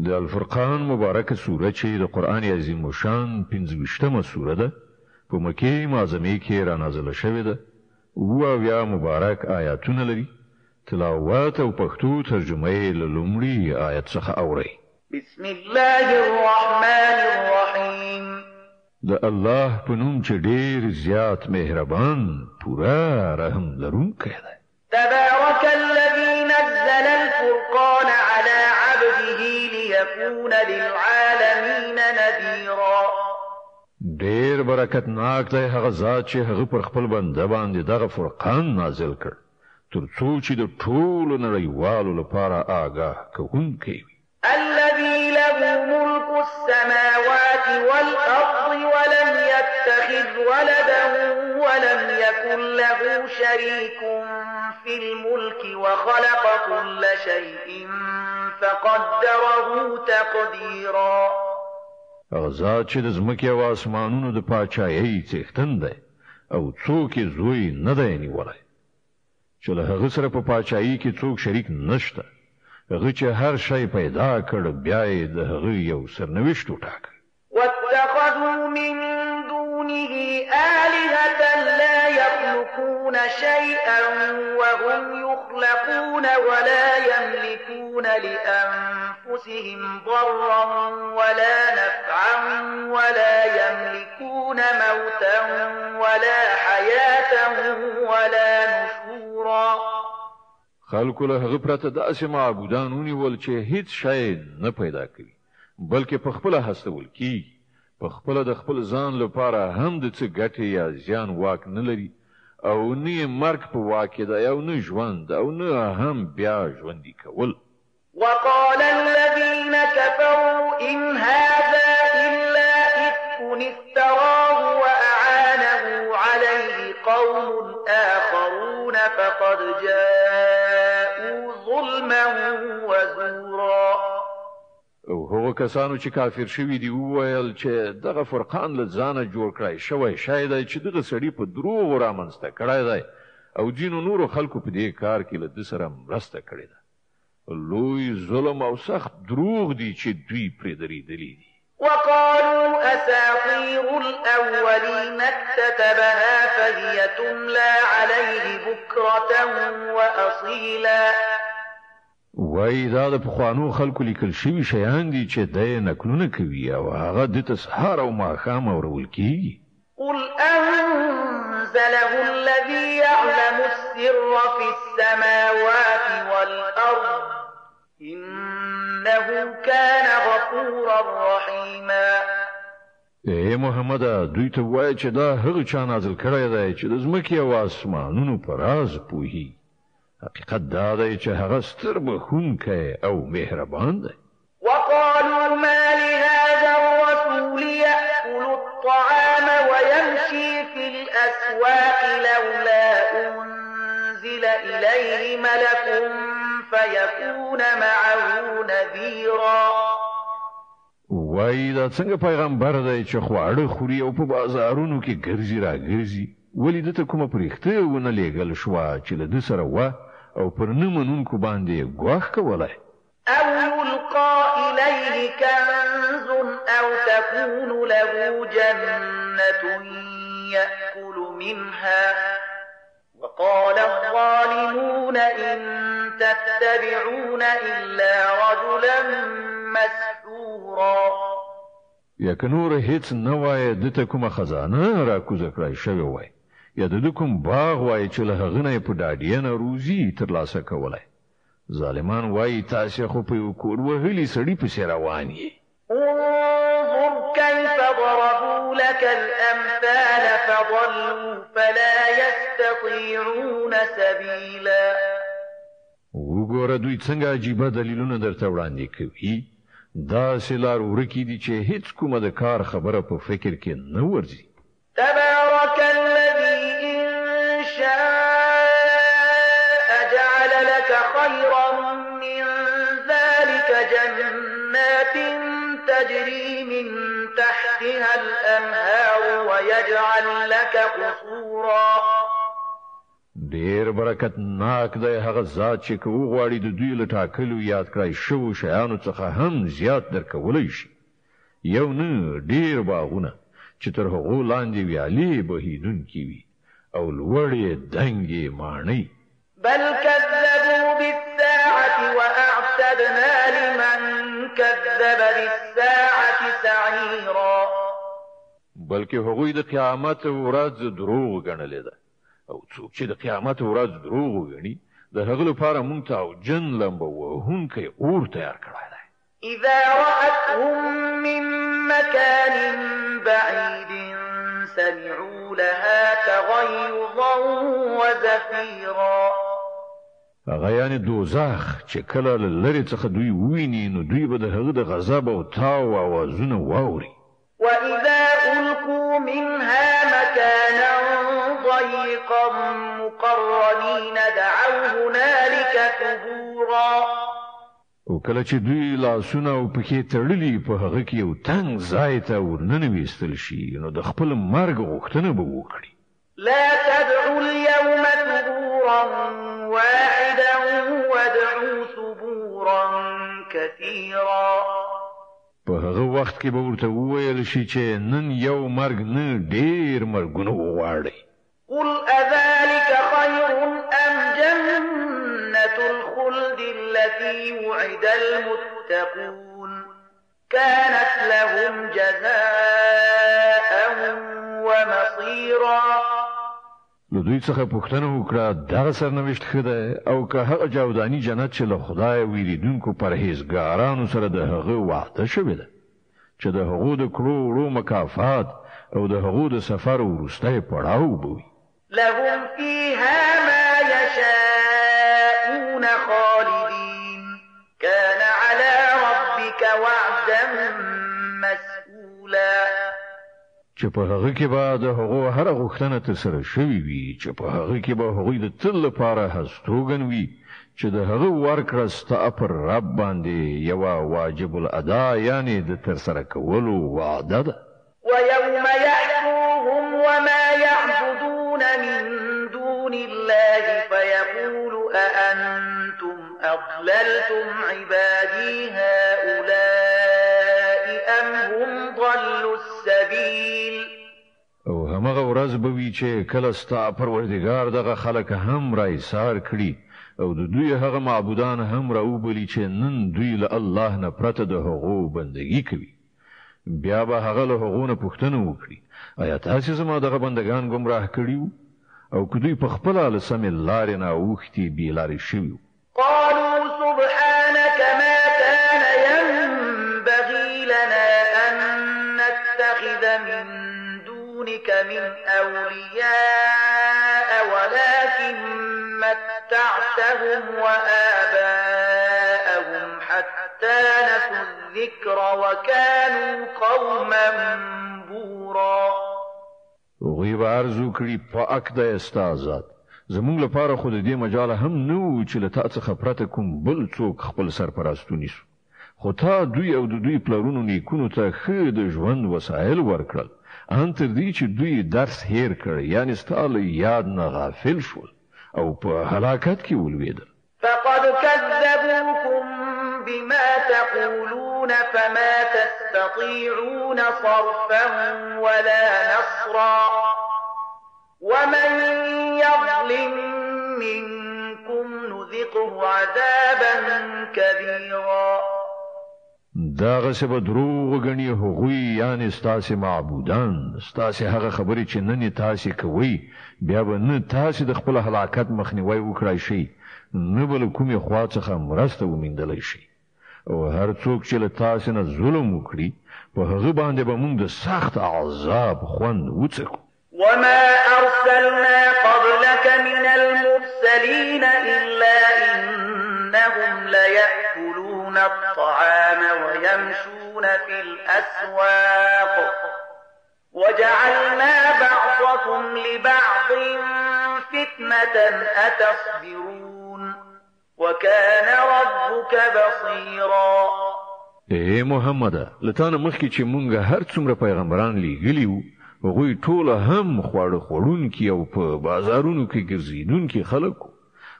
د الفرقان مبارکه سوره چې د قران عظیم شان 15مه سوره ده په مکه معظمه کې را نازله شوې ده او بیا مبارک آیاتونه لري تلاوت او پښتو ترجمه یې له لومړي آیت څخه اوري بسم الله الرحمن الرحیم د الله په نوم چې ډېر زیات مهربان پورا رحم لرونکی دی تبارك الذي نزل الفرقان على عبده ليكون للعالمين نذيرا ډېر برکتناک دی هغه ذات چې هغه پر خپل بنده باندې دغه فرقان نازل کړ ترڅو چې د ټولو نړیوالو لپاره آگاه کوونکی وي الذي له ملك السماوات والأرض ولم يتخذ ولدا ولم يكن له شريك في الملك وخلق كل شيء فقدره تقديرا هغه ذات چې د ځمکې او اسمانونو د پاچایۍ څښتن دی او څوک یې زوی نه دی نیولی چې له هغه سره په پاچایۍ کې څوک شریک نشته هغه چې هر شی پیدا کړ بیا یې د هغه یو سرنوشت وټاکه واتخذوا من دونه آلهة لا يخلقون شيئا وهم يخلقون ولا يملكون لأنفسهم ضرا ولا نفعا ولا يملكون موتا ولا حياة ولا نشورا خلکو له هغه پرته داسې معبودان ونیول چې هیڅ شی نه پیدا کوي بلکې په خپل هستول کیږي په خپل د خپل ځان لپاره هم د څه ګټې یا زیان واک نه لري او نه مرګ په واک دی او نه ژوند او نه هم بیا ژوندي کول وقال الذين كفروا إن هذا إلا إفك افتراه وأعانه عليه قوم آخرون فقد جاءوا ظلما وزورا او هغه کسانو چې کافر شوي دي وویل چې دغه فرقان له ځانه جوړ کړی شوی شاید چې دغه سړي په دروغ رامنځته کړی دی او ځینو نورو خلکو په دې کار کې له ده سره مرسته کړې ده لوی ظلم او سخت دروغ دي چې دوی پرې درېدلي دي وقالوا أساطير الأولين اكتتبها فهي تملى عليه بكرة وأصيلا وای دا د پخوانو خلکو لیکل شوي شیان دي چې دی نکلونه کوي او هغه د ته سهار او ماښام اورول کیږي قل أنزله الذي يعلم السر في السماوات والأرض إنه كان غفورا رحيما ای محمد دوی ته وای چې دا هغه چا نازل کړی دی چې د ځمکې او اسمانونو په راز پوهي حقیقت دا دی چې هغه ستر بخښونکی او مهربان دی وقالوا ما لهذا الرسول يأكل الطعام ويمشي في الأسواق لولا أنزل إليه ملك فيكون معه نذيرا وای دا څنګه پیغمبر دی چې خواړه خوري او په بازارونو کې ګرځي راګرځي ولې دته کومه پرېخته ونه لېږل شوه چې له ده سره وه او پر نه منونکو باندې ګواښ کولی أو يلقى إليه كنز أو تكون له جنة يأكل منها وقال الظالمون إن تتبعون إلا رجلا مسحورا یا که نور هیڅ نه وایه دته کومه خزانه راکوزه کړی شوې وای یا د کوم باغ وای چې له هغه نه په ډاډینه روزي ترلاسه کولی ظالمان وای تاسې خو په یو کور وهلي سړي پسې روان یې انظر كيف ضربوا لك الأمثال فضلوا فلا يستطيعون سبيلا وګوره دوی څنګه عجیبه دلیلونه درته وړاندې کوي داسې لار ورکې دي چې هیڅ کومه د کار خبره په فکر کې نه ورځي تبارك الذي إن شاء جعل لك خيرا من ذلك جنات تجري من تحتها الأنهار ويجعل لك قصورا ډیر برکتناک دی هغه ذات چې کو غواړي د دوی له ټاکلو یاد کړای شو شیانو څخه هم زیات درکولی شي یو نه ډیر باغونه چې تر هغو لاندې ویالې بهیدونکي وي او لوړې دنګې ماڼۍ بل كذبوا بالساعة وأعتدنا لمن كذب بالساعة سعيرا بلکې هغوی د قیامت ورځ دروغ ګڼلې ده او څوک چې د قیامت ورځ دروغ وګڼي د هغه لپاره مونږ ته او جن لمبه وهونکی اور تیار کړی دی إذا رأتهم من مكان بعيد سمعوا لها تغيظا وزفيرا هغه یعنی دوزخ چې کله له لرې څخه دوی وویني نو دوی به د هغه د غضب او تاو اوازونه واوري وإذا ألقوا منها مكانا ضيقا مقرنين دعوا هنالك ثبورا او کله چې دوی لاسونه او پښې تړلي په هغه کې یو تنګ ځای ته ورننویستل شي نو د خپل مرګ غوښتنه به وکړي لا تدعوا اليوم ثبورا واحدا وادعوا ثبورا كثيرا په هغه وخت کې به ورته وویل شي چې نن یو مرګ نه ډیر مرګونه وغواړي قل أذلك خير أم جنة الخلد التي وعد المتقون كانت لهم جزاء ومصيرا نو دوی څخه پوښتنه وکړه دغه سرنوشت ښه دی او که هغه جاوداني جنت چې له خدای ویریدونکو پرهیزګارانو سره د هغه وعده شوې ده چې د هغو د کړو وړو مکافات او د هغو د سفر وروستی پړاو به وي لهم فيها ما يشاءون خالدين كان على ربك وعدا مسئولا چې په هغه کې به د هغو هر غوښتنه ترسره شوې وي چې په هغه کې به هغوی د تل لپاره هستوګن وي چې د هغه ورکړه ستا پر رب باندې یوه واجب الادا یعنی د ترسره کولو وعده ده ويوم يحشرهم وما يعبدون من دون الله فيقول أأنتم أضللتم عبادي هؤلاء أم هم ضلوا السبيل او همغه ورځ به وي چې کله ستا پروردګار دغه خلک هم را ایثار کړي او د دوی هغه معبودان هم راوبلي چې نن دوی له الله نه پرته د هغو بندګي کوي بیا به هغه له هغو نه پوښتنه وکړي آیا تاسو زما دغه بندگان گمراه کړیو او که دوی په خپله له سمې لارې نه اوښتي بې لارې شوي قالوا سبحانك ما كان ينبغي لنا أن نتخذ من دونك من أولياء ولكن متعتهم وآباءهم حتى نسوا الذكر وكانوا قوما بورا غیب ارزو کړي پاک د استازات زمونږ لپاره خو د دې مجال هم نو چې له تا څخه پرته کوم بل څوک خپل سرپرستو نیسو خو تا دوی او د دوی پلرونو نیکونو ته ښه د ژوند وسایل ورکړل ان تر دې چې دوی درس هیر کړ یعنی ستا له یاد نه غافل شول او په هلاکت کې ولوېدل فقد كذبوكم بما تقولون فما تستطيعون صرفا ولا نصرا ومن يظلم منكم نذقه عذابا كبيرا داغه سبا دروغ غنی هغوی یعنی ستاسو معبودان ستاسو هغه خبرې چې نن تاسو کوي بیا به نه تاسو د خپل هلاکت مخنیوي وکړای شي نه بل کومې خوا څخه مرسته ومندلای شي او هر څوک چې له تاسو نه ظلم وکړي په هغه باندې به موږ د سخت عذاب خوند وڅکو وما أرسلنا قبلك من المرسلين إلا إنهم ليأكلون الطعام ويمشون في الأسواق وجعلنا بعضكم لبعض فتنة أتصبرون وكان ربك بصيرا اے محمد لتان مخکې چې مونږ هر څومره پیغمبران لیږلیو هغوی ټول هم خواړه خوړونکي او په بازارونو کې ګرځېدونکي خلک وو.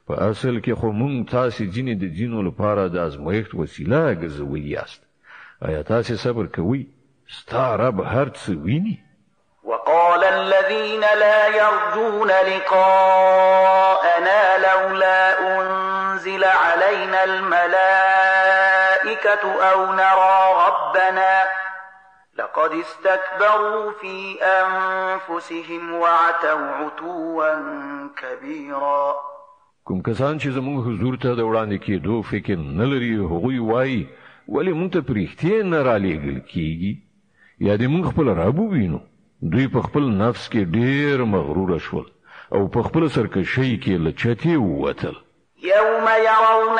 په اصل کې خو موږ تاسې ځینې د ځینو لپاره د ازمایښت وسیله ګرځولي یاست. آیا تاسې صبر کوئ؟ ستا رب هر څه ویني. وقال الذين لا يرجون لقاءنا لولا أنزل علينا الملائكة أو نرى ربنا لقد استكبروا في أنفسهم وعتوا عتوا كبيرا. کوم کسان چې زموږ حضور ته د وړاندې کېدو فکر نه لري هغوی وایي ولې موږ ته پرېښتې نه رالیږل کېږي یا دې موږ خپل رب ووینو. دوی په خپل نفس کې ډېر مغرور شول او په خپل سرکشۍ کې له چتې ووتل. يوم يرون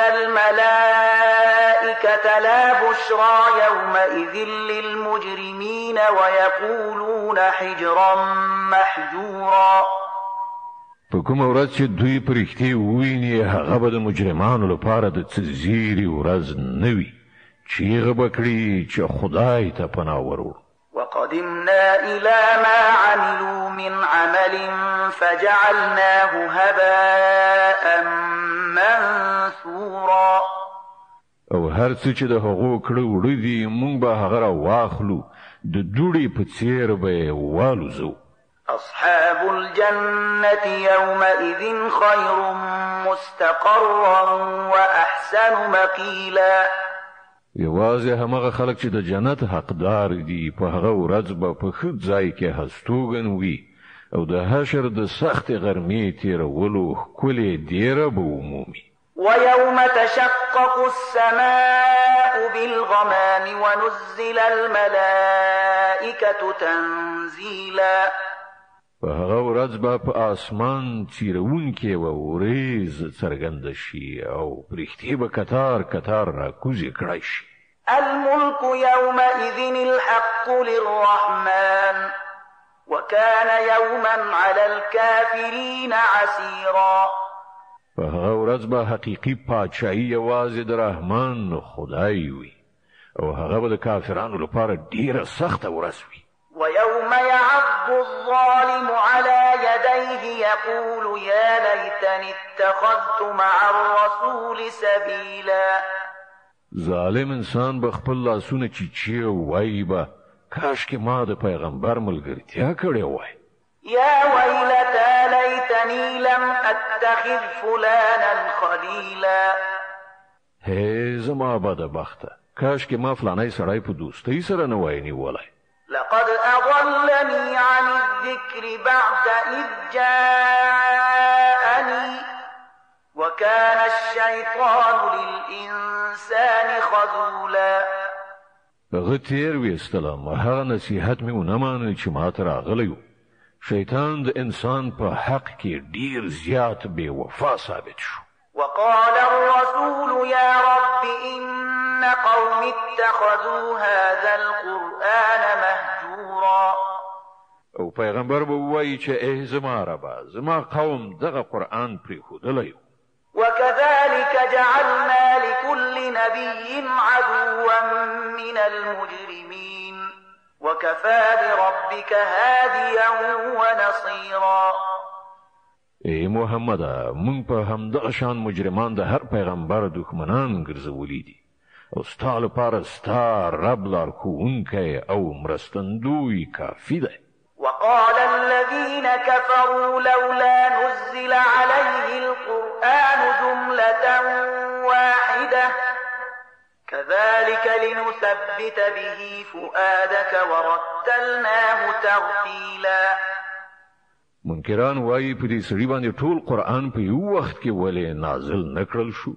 الملائكة لا بشرى يومئذ للمجرمين ويقولون حجرا محجورا. په کومه ورځ چې دوی پرېښتې وویني هغه به د مجرمانو لپاره د څه زیري ورځ نه وي. چیغه به کړي چې خدای ته پناه ورو. وقدمنا إلى ما عملوا من عمل فجعلناه هباء منثورا. او هر څه چې د هغو کړه وړه دي موږ به هغه را واخلو د دوړې په څیر به والوزو. أصحاب الجنة يومئذ خير مستقرا وأحسن مقيلا. یوازې همغه خلک چې د جنت حقدار دي په هغه ورځ به په ښه ځای کې هستوګن وي او د حشر د سخت غرمې تیرولو ښکلې دیره به ومومي. ويوم تشقق السماء بالغمام ونزل الملائكة تنزيلا. په هغه ورځ به په اسمان چیرونکې و وریځ څرګنده شي او پرښتې به کتار کتار راکوزې کړای شي. الملك يومئذ الحق للرحمن وكان يوما على الكافرين عسيرا. په هغه ورځ به حقیقي پاچاهي یوازې د رحمان خدای وي او هغه به د کافرانو لپاره ډیره سخته ورځ وي. ويوم يعض الظالم على يديه يقول يا ليتني اتخذت مع الرسول سبيلا. ظالم انسان به خپل لاسونه چیچي وایي به کاش کې ما د پیغمبر ملګرتیا کړې وای. يا ويلتى ليتني لم اتخذ فلانا خليلا. هي زما بدبخته کاش کې ما فلانای سړی په دوستۍ سره نه وای نیولای. لقد أضلني عن الذكر بعد إذ جاءني وكان الشيطان للإنسان خذولا. هغه تیر ویستلم هغه نصیحت مې ونه منل چې ما ته راغلی و. شیطان د انسان په حق کې ډیر زیات بې وفا ثابت شو. وقال الرسول يا رب إن قوم اتخذوا هذا القرآن مهجورا. او پیغمبر به وایي چې ای زما ربا زما قوم دغه قرآن پرېښودلی و. وكذلك جعلنا لكل نبي عدوا من المجرمين وكفى بربك هاديا ونصيرا. ای محمد مونږ په همدغه شان مجرمان د هر پیغمبر دښمنان ګرځولي دي او ستا لپاره ستا رب لارښوونکی او مرستندوی کافي دی. وقال الذين كفروا لولا نزل عليه القرآن جملة واحدة كذلك لنثبت به فؤادك ورتلناه ترتيلا. منکران وایي په دې سړي باندې ټول قرآن په یو وخت کې ولې نازل نکړل شو.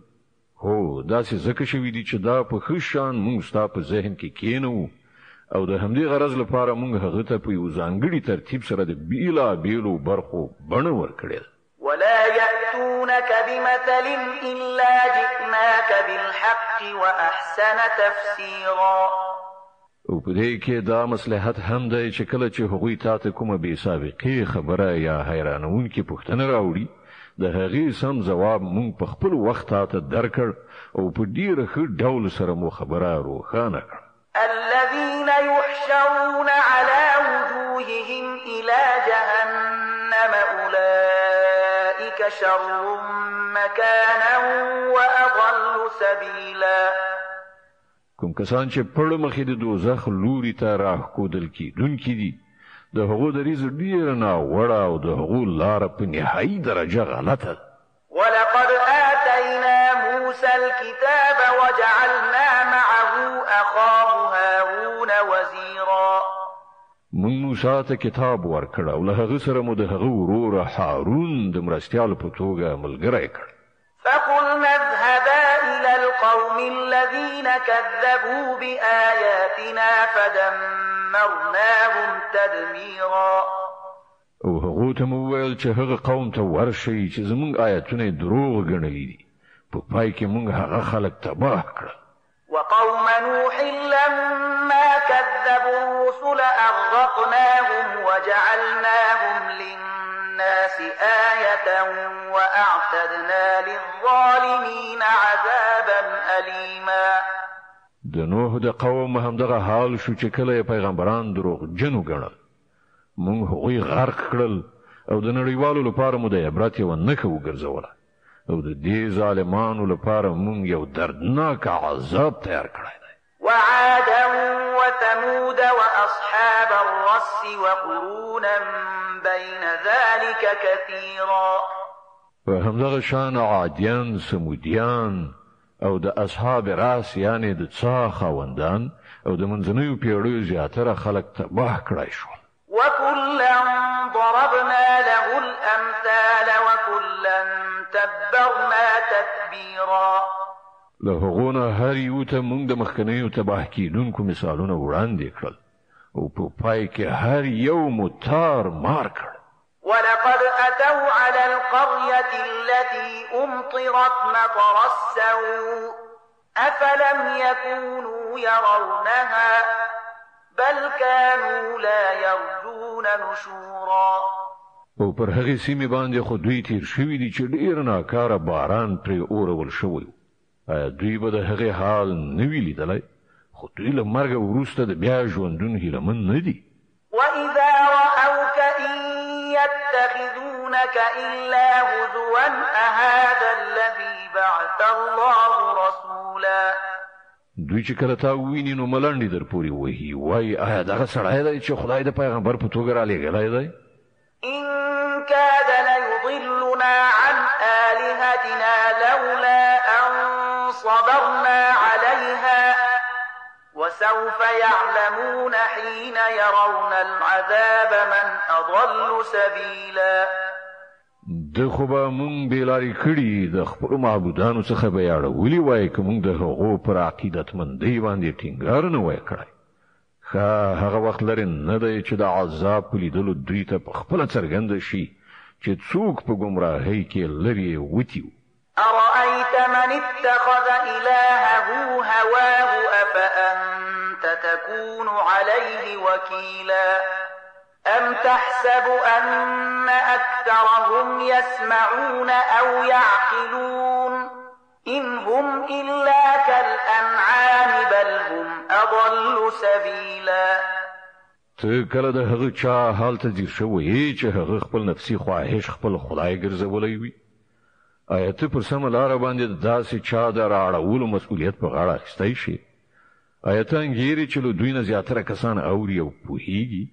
هو داسې ځکه شوي دي چې دا په ښه شان موږ ستا په ذهن کې کېنوو او د همدې غرض لپاره موږ هغه ته په یو ځانګړي ترتیب سره د بیلابیلو برخو بڼه ورکړې. ولا يأتونك بمثل إلا جئناك بالحق وأحسن تفسيرا. او په دې کې دا مصلحت هم دی چې کله چې هغوی تا ته کومه بې سابقې خبره یا حیرانونکې پوښتنه راوړي د هغې سم ځواب موږ په خپل وخت تا ته درکړ او په ډېره ښه ډول سره مو خبره روښانه کړه. الذين يحشرون على وجوههم وجوههم إلى جهنم أولئك شر مكانا وأضل سبيلا. کوم کسان چې پړ مخې د دوزخ لوري ته راښکودل کیدونکي دي د هغو دریځ ډیر ناوړه او د هغو لاره په نهایي درجه غلطه. ولقد آتينا موسى الكتاب وجعلنا معه أخاه هارون وزيرا. من موسی ته کتاب ورکړ او له هغه سره مو د هغه ورور هارون د مرستیال په توګه ملګری کړ. فقلنا اذهبا إلى القوم الذين كذبوا بآياتنا فدمرناهم تدميرا. او هغه ته مو ویل چې هغه قوم ته ورشي چې زمونږ آیاتونه دروغ ګڼلې دي په پای کې مونږ هغه خلک تباه کړل. وقوم نوح لما كذبوا الرسل أغرقناهم وجعلناهم للناس آية وأعتدنا للظالمين عذابا أليما. د نوح د قوم هم دغه حال شو چې کله پیغمبران دروغ جنو ګڼل مونږ هغوی غرق کړل او د نړیوالو لپاره مو د عبرت یوه نښه وګرځوله او د دې ظالمانو لپاره مونږ یو دردناک عذاب تیار کړی دی. وعادا وثمود وأصحاب الرس وقرونا بين ذلك كثيرا. په همدغه شان عادیان، سمودیان او د اصحاب راس یعنی د څا خاوندان او د منځنیو پیړیو زیاتره خلک تباه کړای شول. وكلا ضربنا له الأمثال وكلا تبرنا تتبيرا. له هغونه هر یو ته موږ د مخکنیو تباه کیدونکو مثالونه وړاندې کړل او په پای کې هر یو متار مار کړ. ولقد أتوا على القرية التي أمطرت مطر السوء أفلم يكونوا يرونها بل كانوا لا يرجون نشورا. او پر هغه سیمه باندې خو دوی تیر شوی دي چې ډیر ناکاره باران پرې اورول شوی. آیا دوی به د هغه حال نه وی لیدلی؟ خو دوی له مرګ وروسته د بیا ژوندون هیلمن نه دي. وإذا رأوك إن يتخذونك إلا هزوا أهذا الذي بعث الله رسولا. دوی چې کله تا ویني نو ملنډې در پورې وهي وایي آیا دغه سړی دی چې خدای د پیغمبر په توګه رالیږلی دی؟ إن كاد ليضلنا عن آلهتنا لولا أن صبرنا عليها وسوف يعلمون حين يرون العذاب من أضل سبيلا. د خو به مونږ بېلارې کړي د خپلو معبودانو څخه به یې اړولي وای که مونږ د هغو پر عقیدتمندۍ باندې ټینګار نه وای کړی. ښه هغه وخت لرې نه دی چې د عذاب په لیدلو دوی ته په خپله څرګنده شي چې څوک په ګمراهۍ کې لرې وتي. أرأيت من اتخذ إلهه هواه أفأنت تكون عليه وكيلا أم تحسب أن أكثرهم يسمعون أو يعقلون إن هم إلا كالأنعام بل هم أضل سبيلا. ته کله د هغه چا حال ته ځیر شوی چې هغه خپل نفسي خواهش خپل خدای ګرځولی وي؟ آیا ته پر سمه لاره باندې د داسې چا د رااړولو مسؤلیت په غاړه اخیستی شي؟ آیا ته انګیرې چې له دوی نه زیاتره کسان اوري او پوهیږي؟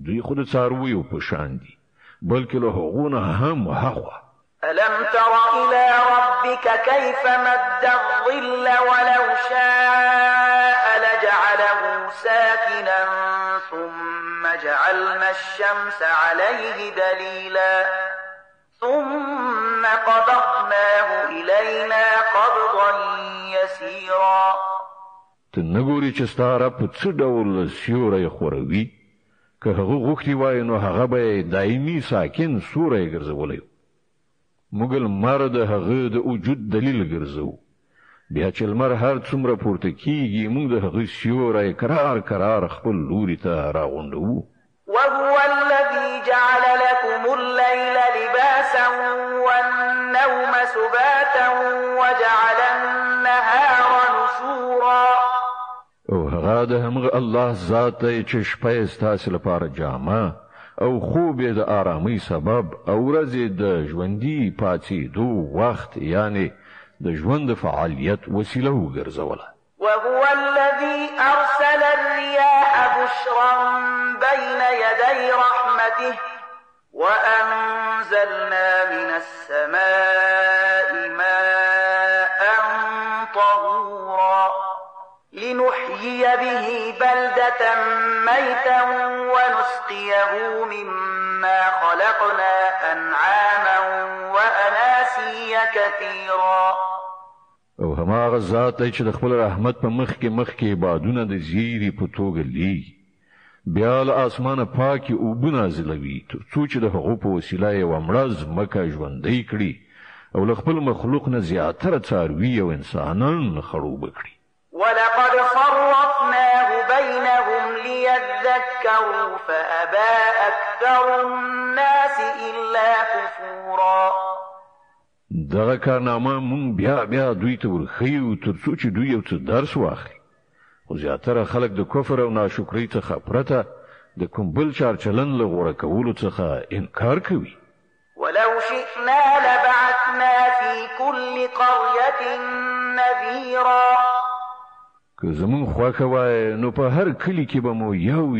دوی خو د څارویو په شان دي بلکې له هغو نه هم هاخوا. ألم تر إلى ربك كيف مد الظل ولو شاء لجعله ساكنا ثم جعلنا الشمس عليه دليلا ثم قبضناه إلينا قبضا يسيرا. ته نه ګورې چې ستا رب په څه ډول سیوری خوروي؟ که هغه غوښتي وای نو هغه به دایمي ساکن سوری ګرځولی. موږ لمر د هغه د وجود دلیل ګرځو. بیا چې لمر هر څومره پورته کیږي موږ د هغه سیوری کرار کرار خپل لوري ته راغونډوو. وهو الذي جعل لكم الليل لباسا والنوم سباتا وجعل النهار نشورا. او هغه د همغه الله ذات دی چې شپه یې ستاسو لپاره جامه او خوب یې د آرامۍ سبب او ورځې د ژوندي پاتېدو وخت یعنی د ژوند فعالیت وسیله وګرځوله. وهو الذي أرسل الرياح بشرا بين يدي رحمته وأنزلنا من السماء ماء طهورا لنحيي به بلدة ميتا ونسقيه مما خلقنا أنعاما وأناسيا كثيرا. او هماغه ذات چې د خپل رحمت په مخ کې بادونه د زیری په توګه لیږي بیا له اسمانه پاکي اوبه نازلوي تر څو چې د هغو په وسیله یې ومړه ځمکه ژوندۍ کړي او له خپل مخلوق نه زیاتره څاروي او انسانان خړوبه کړي. ولقد صرفناه بينهم ليذكروا فأبى أكثر الناس إلا كفورا. دغه کارنامه مونږ بیا دوی ته ورخیو تر څو چې دوی یو څه درس واخلي خو زیاتره خلک د کفر او ناشکرۍ څخه پرته د کوم بل چارچلن له غوره کولو څخه انکار کوي. ولو شئنا لبعثنا في كل قرية نذيرا. که زمون خوښه وای نو په هر کلی کې به مو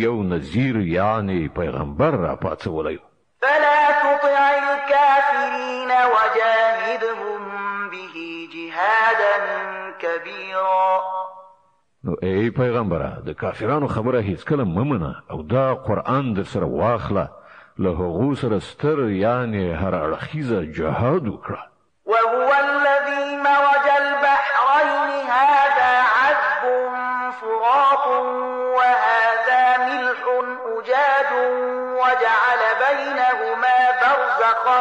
یو نذیر یعنی پیغمبر را پاتولی. فلا تطع الكافرين وجاهدهم به جهادا كبيرا. نو ای پیغمبره د کافرانو خبره هیڅ کله ممنه او دا قرآن در سره واخله له هغو سره ستر یعنی هر اړخیزه جهاد وکړه. وهو الذي مرج البحرين هذا عذب فرات وهذا ملح أجاج وجعل بينهما برزخا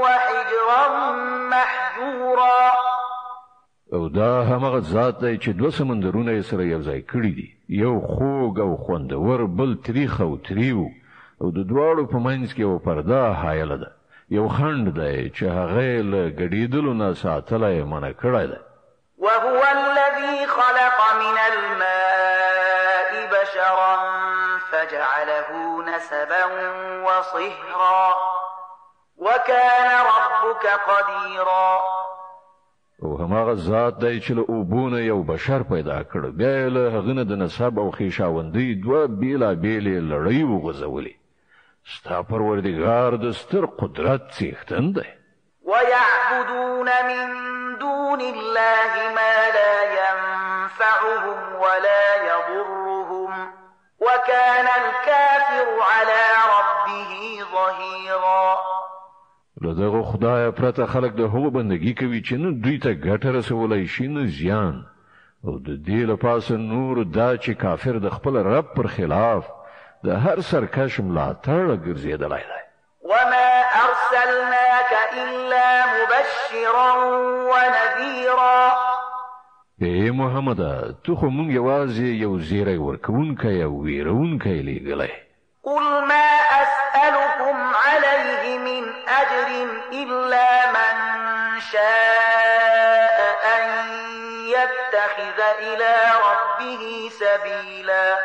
وحجرا محجورا. او دا همغه ذات دی چې دوه سمندرونه سره یو ځای کړی دي یو خوږ او خوندور بل تریخ او تریو او د دواړو په منځ کې یو پرده حایله ده یو خنډ دی چې هغه له ګډېدلو نه ساتلی منع کړی دی. وهو الذي خلق من الماء بشرا فجعله نسبا وصهرا وكان ربك قديرا. او هماغه ذات دی چې له اوبونه یو بشر پیدا کړ بیا له هغه نه د نسب او خویشاوندۍ دوه بیلابیلې لړۍ وغځولې. ستا پروردګار د ستر قدرت څښتن دی. ويعبدون من دون الله ما لا ينفعهم ولا يضرهم وكان الكافر على ربه ظهيرا. لدغه خدای پرته خلق د هغو بندگی کوي چې نه دوی ته ګټه رسولای شي نه زیان او د دې لپاره نور دا چې کافر د خپل رب پر خلاف د هر سرکش ملاتړ ګرځیدلی دی. وما أرسلناك إلا مبشرا ونذيرا. ای محمد ته خو مونږ یوازې یو زیری ورکوونکی او ویرونکی لیږلی. قل ما أسألكم عليه من أجر إلا من شاء أن يتخذ إلى ربه سبيلا.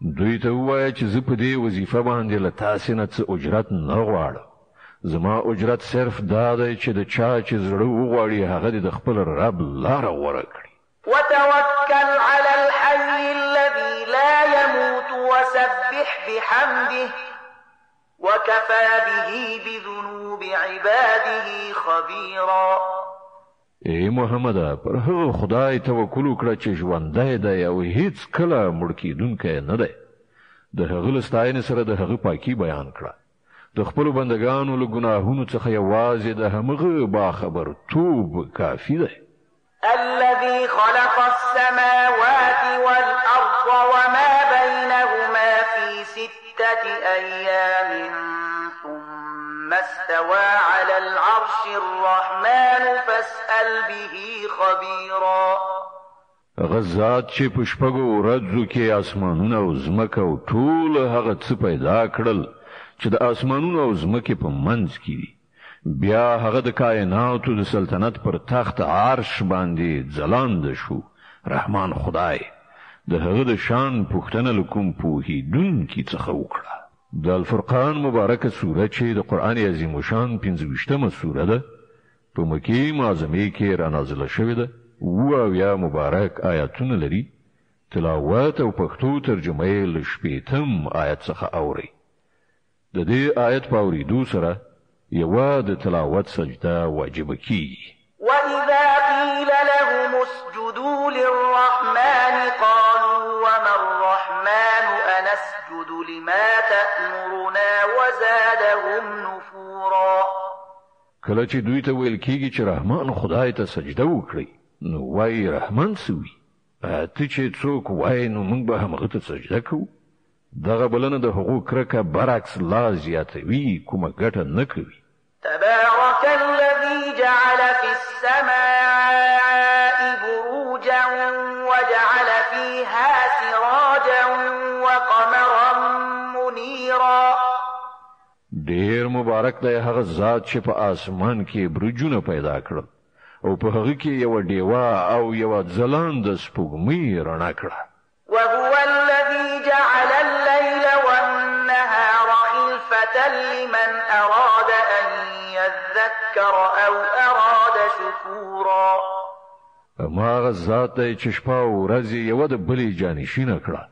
دوی ته ووایه چې زه په دې وظیفه باندې له تاسې نه څه اجرت نه غواړم. زما اجرت صرف دا دی چې د چا چې زړه وغواړي هغه د خپل رب لاره غوره کړي. وتوكل على الحي الذي لا يموت وسبح بحمده وكفى به بذنوب عباده خبيرا. ای محمد پر هغه خدای توکل وکړه چې ژوندی دی او هیڅ کله مړ کیدونکی نه دی. د هغه له ستاینې سره د هغه پاکي بیان کړه. د خپلو بندګانو له ګناهونو څخه یوازې د همغه باخبرتوب کافي دی. الذي خلق السماوات والأرض وما بينهما في 6 أيام ثم استوى على العرش الرحمن فاسأل به خبيرا. غزاد چې په شپږو ورځو کې اسمانونه او ځمکه او ټول هغه څه پیدا کړل چې د اسمانونو او ځمکې په منځ کې دي. بیا هغه د کائناتو د سلطنت پر تخت عرش باندې ځلاند شو. رحمان خدای د هغه د شان پوښتنه لکوم پوهیدونکي څخه وکړه. د الفرقان مبارکه سوره چې د قران عظیم شان 25مه سوره ده په مکی معظمه کې را نازله شوې ده او یا مبارک آیاتونه لري. تلاوت او پښتو ترجمه یې له 8م آیت څخه اوري. د دې آیت په اوریدو سره یو د تلاوت سجده واجب کیږي. وَإِذَا قِيلَ لَهُمُ اسْجُدُوا لِلرَّحْمَنِ قَالُوا وَمَا الرَّحْمَنُ أَنَسْجُدُ لِمَا تَأْمُرُنَا وَزَادَهُمْ نُفُورًا. کله چې دوی ته ویل کیږي چې رحمان خدای ته سجده وکړي نو وای رحمان سوی ته چې څوک وای نو موږ به هغه ته سجده کوو. دغه بلنه د حقوق کرکه برعکس لا زیاتوي کومه ګټه نه کوي. تبارك الذي جعل في السماء بروجا وجعل فيها سراجا وقمرا منيرا. ډیر مبارک دی هغه ذات چې په اسمان کې برجونه پیدا کړل او په هغه کې یو ډیوا او یو ځلانده سپوږمۍ رڼا کړه. وهو الذي جعل الليل والنهار خلفة لمن أراد أن يذكر أو أراد شكورا. ما هغه ذات دی چې شپه او ورځ یو د بلې جانشینه کړه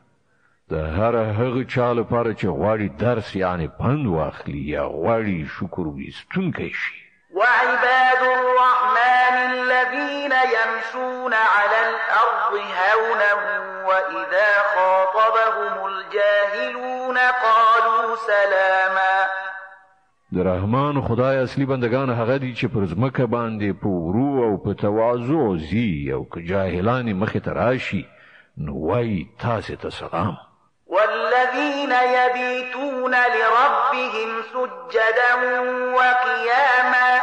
د هر هغه چا لپاره چې غواړي درس یعنی پند واخلي یا غواړي شکر ویستونکی شي. وعباد الرحمن الذين يمشون على الأرض هونا وإذا خاطبهم الجاهلون قالوا سلاما. د رحمان خدای اصلي بندگان هغه دي چې پر ځمکه باندې په ورو او په تواضع زی او که جاهلان مخ ته راشي نو وای تاسو ته سلام. والذين يبيتون لربهم سجدا وقياما.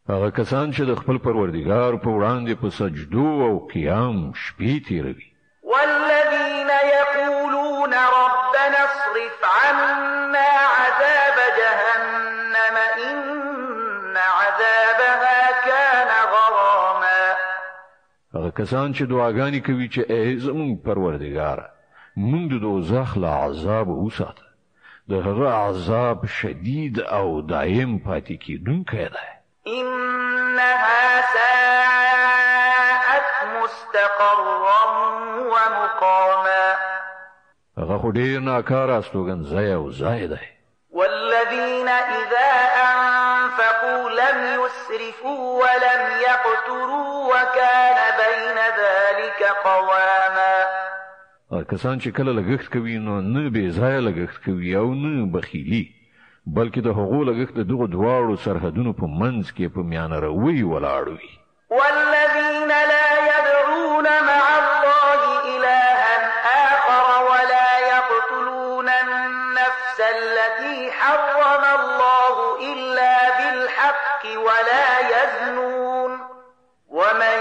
هغه کسان چې د خپل پروردګار په وړاندې په سجدو او قیام شپې تیروي. والذين يقولون ربنا اصرف عنا عذاب جهنم إن عذابها كان غراما. هغه کسان چې دعاګانې کوي چې ای زموږ پروردګار موږ د دوزخ له عذاب وساته د هغه عذاب شدید او دائم پاتې کیدونکی دی. إنها ساءت مستقرا ومقاما. هغه خو ډیر ناکاره استوګنځای او ځای دی. والذين إذا أنفقوا لم يسرفوا ولم يقتروا وكان بين ذلك قواما. کسان چې کله لګښت کوي نو نه بې ځایه لګښت کوي او نه بخیلي بلکې د هغو لګښت د دغو دواړو سرحدونو په منځ کې په میانه روي ولاړ وي. والذين لا يدعون مع الله إلها آخر ولا يقتلون النفس التي حرم الله إلا بالحق ولا يزنون ومن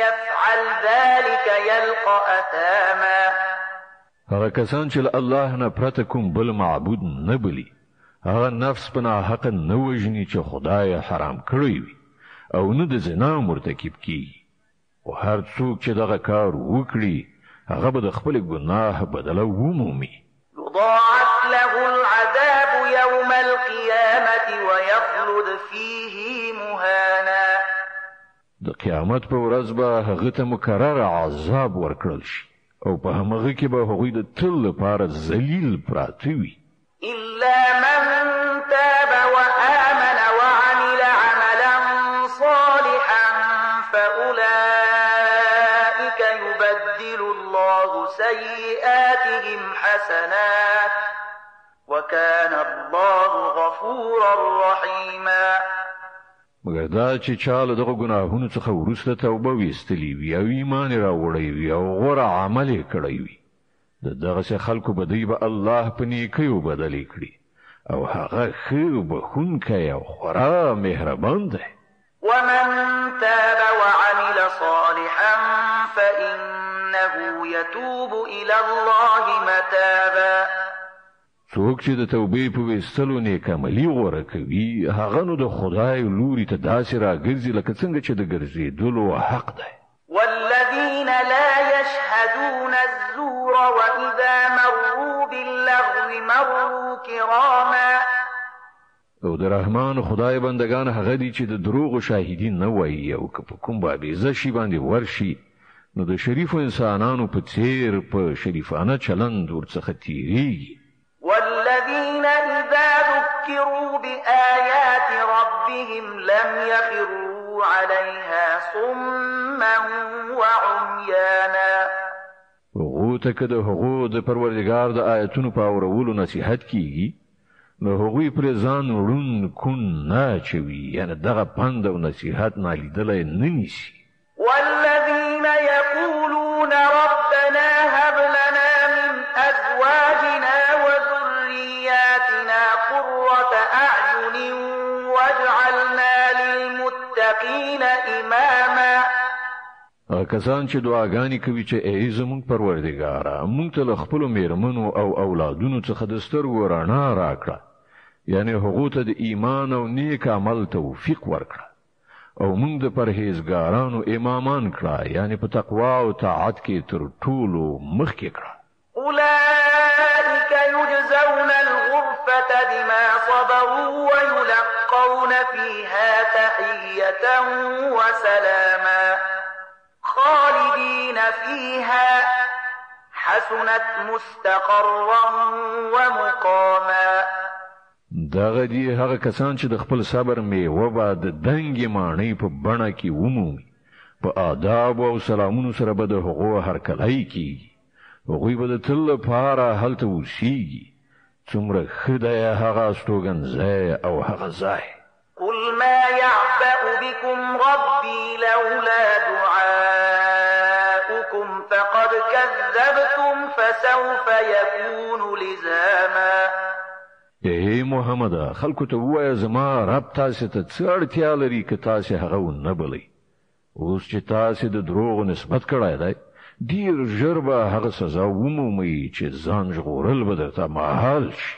يفعل ذلك يلقى أثاما. هغه کسان چې الله نه پرته کوم بل معبود نه بلی هغه نفس په ناحق نه وژني چې خدای حرام کړی وي او نه د زنا مرتکب کیږي او هر څوک چې دغه کار وکړي هغه به د خپل ګناه بدله ومومي. يضاعف له العذاب يوم القيامة ويخلد فيه مهانا. د قیامت په ورځ به هغه ته مکرر عذاب ورکړل شي او په هغه کې به هغوی د تل لپاره ذلیل پراته وي. إلا من تاب وآمن وعمل عملا صالحا فأولئك يبدل الله سيئاتهم حسنات وكان الله غفورا رحيما. مګر دا چې چاله دغه ګناهونو څخه وروسته توبه ویستلی وي او ایمان راوړی وي او غوره عمل یې کړی وي دغه خلکو به دی به الله په نیکیو بدلی کړي او هغه ښه بخښونکی او خورا مهربان دی. ومن تاب وعمل صالحا فإنه يتوب إلى الله متابا. څوک چې د توبې په ویستلو نیک عملي غوره کوي هغه نو د خدای لوري ته داسې راګرځي لکه څنګه چې د ګرځېدلو حق دی. والذين لا يشهدون الزور وإذا مروا باللغو مروا كراما. او د رحمان خدای بندگان هغه دي چې د دروغ شاهدین نه وایي او که په کوم بابیزه شي باندې ورشي نو د شریفو انسانانو په څیر په شریفانه چلند ورڅخه تیریږي. والذين إذا ذكروا بآيات ربهم لم يخروا عليها صما وعميانا. هغو ته که د هغو د پروردګار د آیتونو په اورولو نصیحت کیږي نو هغوی پر ځان وړون کون نه اچوي، یعنی دغه پند او نصیحت نالیدلی نه نیسي. والذين يقولون ربنا هب لنا من أزواجنا وذرياتنا قرة أعين واجعلنا للمتقين إماما. کسان چې دعاګانې کوي چې ای زموږ پروردګاره موږ ته له خپلو میرمنو او اولادونو څخه د سترګو رڼا راکړه، یعنی هغو ته د ایمان او نیک عمل توفیق ورکړه او موږ د پرهیزګارانو امامان کړه، یعنی په تقوا او طاعت کې تر ټولو مخکې کړه. أولئك يجزون الغرفة بما صبروا ويلقون فيها تحية وسلاما خالدين فيها حسنت مستقرا ومقاما. دغه دي هغه کسان چې د خپل صبر میوه به د دنګې ماڼۍ په بڼه کې ومومي، په آداب او سلامونو سره به د هغو هرکلی کیږي، هغوی به د تل لپاره هلته اوسیږي. څومره ښه دی هغه استوګنځی او هغه ځای. قل ما يعبأ بكم ربي لولا دعاؤكم فقد كذبتم فسوف يكون لزاما. ای محمد خلکو ته ووایه زما رب تاسو ته څه اړتیا لري که تاسو هغه ونه بلئ. اوس چې تاسو د دروغو نسبت کړی دی ډیر ژر به هغه سزا ومومئ چې ځان ژغورل به درته محال شي.